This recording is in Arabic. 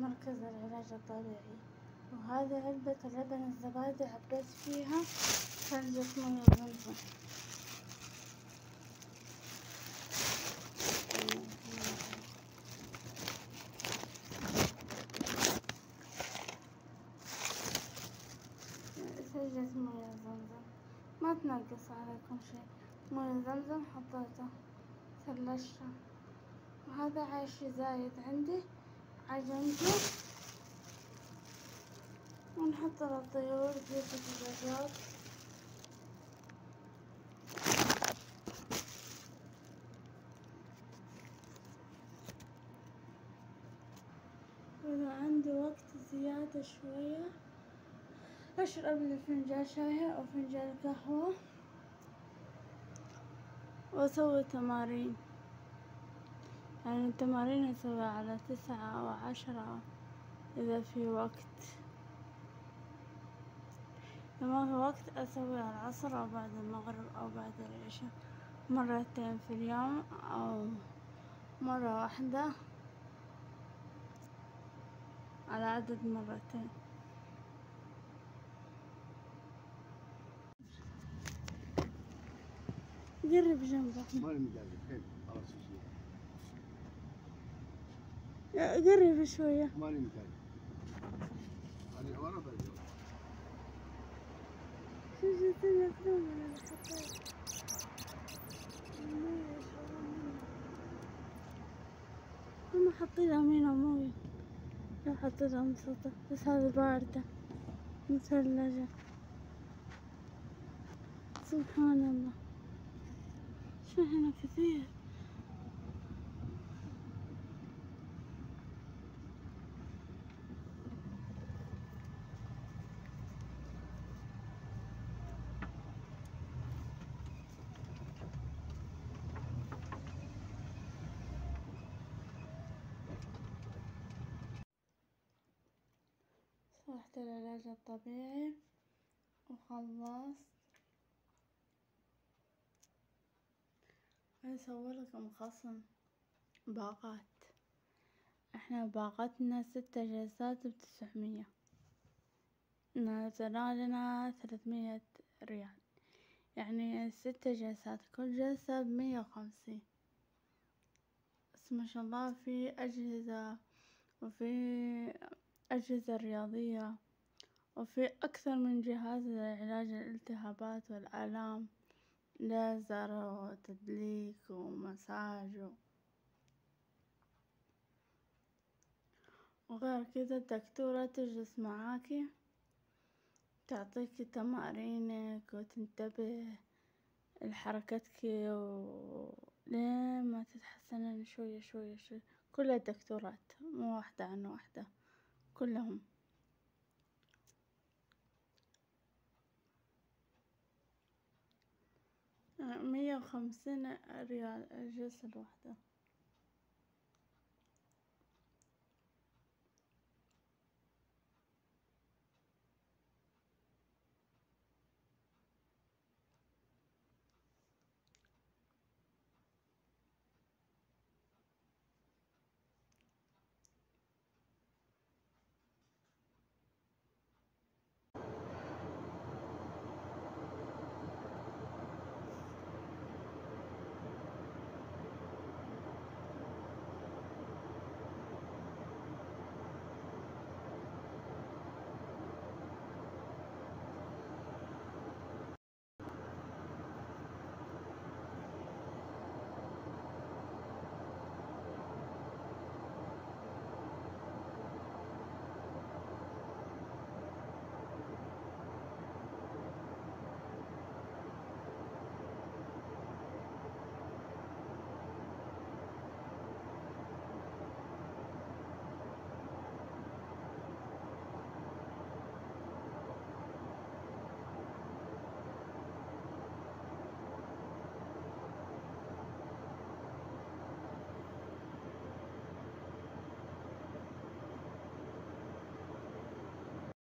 مركز العلاج الطبيعي. وهذه علبة اللبن الزبادي عبيت فيها ثلجة مية زمزم. ثلجة مية زمزم ما تنقص عليكم شي. مية زمزم حطيته ثلجته. وهذا عيش زايد عندي عجنته ونحط للطيور زيت الدجاجات. وإذا عندي وقت زيادة شوية أشرب لي فنجان شاي أو فنجان قهوة وأسوي تمارين. يعني التمارين أسويها على 9 أو 10 إذا في وقت. إذا ما في وقت أسويها العصر أو بعد المغرب أو بعد العشاء، مرتين في اليوم أو مرة واحدة على عدد مرتين. قرب جنبه. ما المجال الحين خلاص قرب شوية. ما المجال. أنا ورا بجوا. شو جبتني أكلهم أنا حطيت. هم حاطين مينا موية. لا حطيتها مسطة بس هذه باردة مثلجة. سبحان الله شو هنا كثير. رحت العلاج الطبيعي وخلصت. أصور لكم خصم باقات. احنا باقتنا 6 جلسات ب900. نزلنا لنا 300 ريال، يعني 6 جلسات كل جلسة ب150. بس ما شاء الله في أجهزة وفي أجهزة رياضية وفي أكثر من جهاز لعلاج الالتهابات والآلام، ليزر وتدليك ومساج وغير كذا. الدكتورة تجلس معاكي تعطيكي تمارينك وتنتبه لحركتك لين ما تتحسنين شوية شوية شوية. كل الدكتورات مو واحدة عن واحدة، كلهم. 150 ريال الجلسة الواحدة.